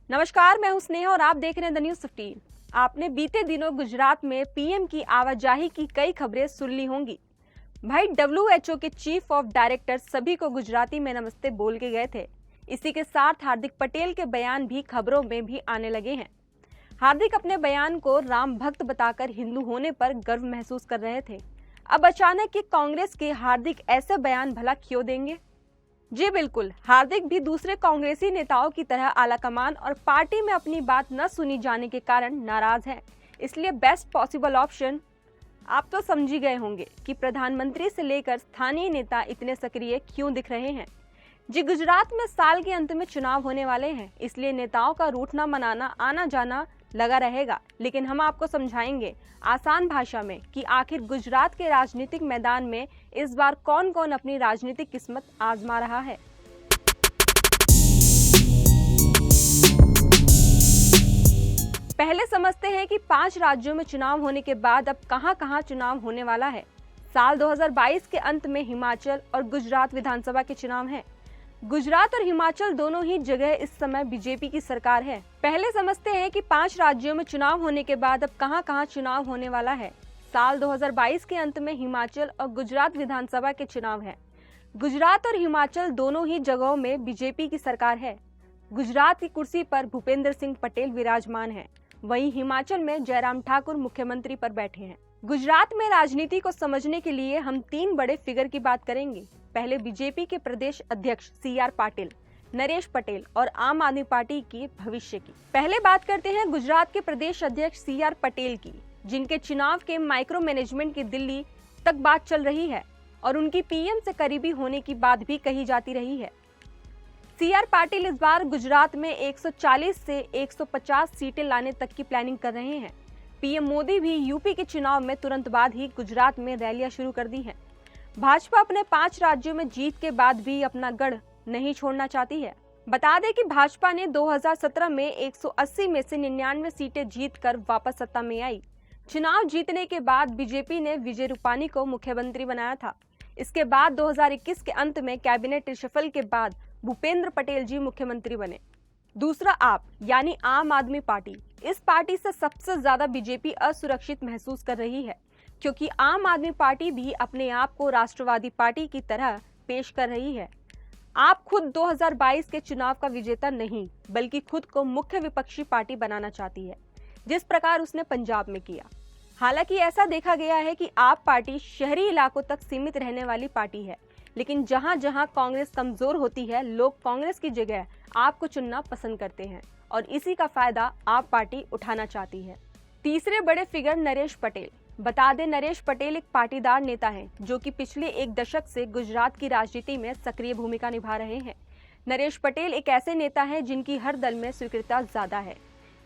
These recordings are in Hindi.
नमस्कार, मैं हूं स्नेहा और आप देख रहे हैं द न्यूज़ 15। आपने बीते दिनों गुजरात में पीएम की आवाजाही की कई खबरें सुन ली होंगी। भाई डब्ल्यूएचओ के चीफ ऑफ डायरेक्टर सभी को गुजराती में नमस्ते बोल के गए थे। इसी के साथ हार्दिक पटेल के बयान भी खबरों में भी आने लगे हैं। हार्दिक अपने बयान को राम भक्त बताकर हिंदू होने पर गर्व महसूस कर रहे थे। अब अचानक कि कांग्रेस के हार्दिक ऐसे बयान भला क्यों देंगे? जी बिल्कुल, हार्दिक भी दूसरे कांग्रेसी नेताओं की तरह आलाकमान और पार्टी में अपनी बात न सुनी जाने के कारण नाराज हैं। इसलिए बेस्ट पॉसिबल ऑप्शन आप तो समझ ही गए होंगे कि प्रधानमंत्री से लेकर स्थानीय नेता इतने सक्रिय क्यों दिख रहे हैं। जी, गुजरात में साल के अंत में चुनाव होने वाले हैं, इसलिए नेताओं का रूठना मनाना आना जाना लगा रहेगा। लेकिन हम आपको समझाएंगे आसान भाषा में कि आखिर गुजरात के राजनीतिक मैदान में इस बार कौन कौन अपनी राजनीतिक किस्मत आजमा रहा है। पहले समझते हैं कि 5 राज्यों में चुनाव होने के बाद अब कहां-कहां चुनाव होने वाला है। साल 2022 के अंत में हिमाचल और गुजरात विधानसभा के चुनाव हैं। गुजरात और हिमाचल दोनों ही जगह इस समय बीजेपी की सरकार है। पहले समझते हैं कि 5 राज्यों में चुनाव होने के बाद अब कहां-कहां चुनाव होने वाला है। साल 2022 के अंत में हिमाचल और गुजरात विधानसभा के चुनाव हैं। गुजरात और हिमाचल दोनों ही जगहों में बीजेपी की सरकार है। गुजरात की कुर्सी पर भूपेंद्र सिंह पटेल विराजमान है, वहीं हिमाचल में जयराम ठाकुर मुख्यमंत्री पर बैठे हैं। गुजरात में राजनीति को समझने के लिए हम 3 बड़े फिगर की बात करेंगे। पहले बीजेपी के प्रदेश अध्यक्ष CR पाटिल, नरेश पटेल और आम आदमी पार्टी की भविष्य की। पहले बात करते हैं गुजरात के प्रदेश अध्यक्ष CR पटेल की, जिनके चुनाव के माइक्रो मैनेजमेंट की दिल्ली तक बात चल रही है और उनकी पीएम से करीबी होने की बात भी कही जाती रही है। CR पाटिल इस बार गुजरात में 140 से 150 सीटें लाने तक की प्लानिंग कर रहे हैं। पीएम मोदी भी यूपी के चुनाव में तुरंत बाद ही गुजरात में रैलियां शुरू कर दी हैं। भाजपा अपने 5 राज्यों में जीत के बाद भी अपना गढ़ नहीं छोड़ना चाहती है। बता दें कि भाजपा ने 2017 में 180 में से 99 सीटें जीतकर वापस सत्ता में आई। चुनाव जीतने के बाद बीजेपी ने विजय रूपानी को मुख्यमंत्री बनाया था। इसके बाद 2021 के अंत में कैबिनेट रिशफल के बाद भूपेंद्र पटेल जी मुख्यमंत्री बने। दूसरा आप यानी आम आदमी पार्टी, इस पार्टी से सबसे ज्यादा बीजेपी असुरक्षित महसूस कर रही है, क्योंकि आम आदमी पार्टी भी अपने आप को राष्ट्रवादी पार्टी की तरह पेश कर रही है। आप खुद 2022 के चुनाव का विजेता नहीं, बल्कि खुद को मुख्य विपक्षी पार्टी बनाना चाहती है, जिस प्रकार उसने पंजाब में किया। हालांकि ऐसा देखा गया है कि आप पार्टी शहरी इलाकों तक सीमित रहने वाली पार्टी है, लेकिन जहां जहां कांग्रेस कमजोर होती है, लोग कांग्रेस की जगह आपको चुनना पसंद करते हैं और इसी का फायदा आप पार्टी उठाना चाहती है। तीसरे बड़े फिगर नरेश पटेल। बता दें, नरेश पटेल एक पाटीदार नेता हैं, जो कि पिछले 1 दशक से गुजरात की राजनीति में सक्रिय भूमिका निभा रहे हैं। नरेश पटेल एक ऐसे नेता हैं जिनकी हर दल में स्वीकृति ज्यादा है।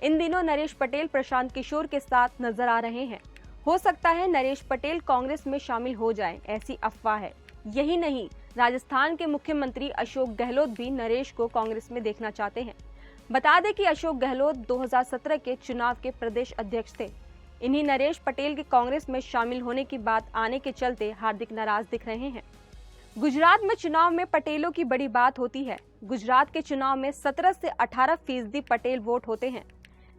इन दिनों नरेश पटेल प्रशांत किशोर के साथ नजर आ रहे हैं। हो सकता है नरेश पटेल कांग्रेस में शामिल हो जाएं, ऐसी अफवाह है। यही नहीं, राजस्थान के मुख्यमंत्री अशोक गहलोत भी नरेश को कांग्रेस में देखना चाहते हैं। बता दें कि अशोक गहलोत 2017 के चुनाव के प्रदेश अध्यक्ष थे। इन्हीं नरेश पटेल के कांग्रेस में शामिल होने की बात आने के चलते हार्दिक नाराज दिख रहे हैं। गुजरात में चुनाव में पटेलों की बड़ी बात होती है। गुजरात के चुनाव में 17 से 18% पटेल वोट होते हैं,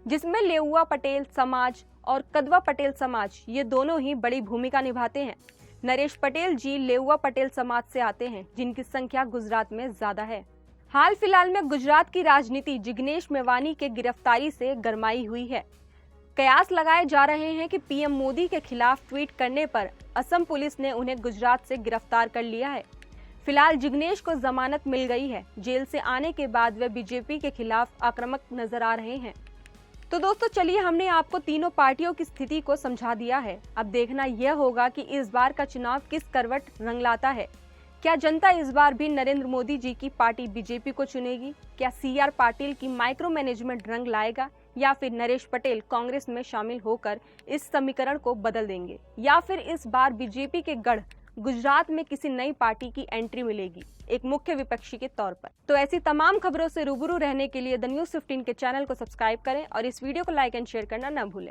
जिसमें लेउआ पटेल समाज और कदवा पटेल समाज ये दोनों ही बड़ी भूमिका निभाते हैं। नरेश पटेल जी लेउआ पटेल समाज से आते हैं, जिनकी संख्या गुजरात में ज्यादा है। हाल फिलहाल में गुजरात की राजनीति जिग्नेश मेवानी के गिरफ्तारी से गरमाई हुई है। कयास लगाए जा रहे हैं कि पीएम मोदी के खिलाफ ट्वीट करने पर असम पुलिस ने उन्हें गुजरात से गिरफ्तार कर लिया है। फिलहाल जिग्नेश को जमानत मिल गई है। जेल से आने के बाद वे बीजेपी के खिलाफ आक्रामक नजर आ रहे हैं। तो दोस्तों, चलिए हमने आपको तीनों पार्टियों की स्थिति को समझा दिया है। अब देखना यह होगा कि इस बार का चुनाव किस करवट रंग लाता है। क्या जनता इस बार भी नरेंद्र मोदी जी की पार्टी बीजेपी को चुनेगी? क्या CR पाटिल की माइक्रो मैनेजमेंट रंग लाएगा, या फिर नरेश पटेल कांग्रेस में शामिल होकर इस समीकरण को बदल देंगे, या फिर इस बार बीजेपी के गढ़ गुजरात में किसी नई पार्टी की एंट्री मिलेगी एक मुख्य विपक्षी के तौर पर? तो ऐसी तमाम खबरों से रूबरू रहने के लिए द न्यूज़ 15 के चैनल को सब्सक्राइब करें और इस वीडियो को लाइक एंड शेयर करना न भूलें।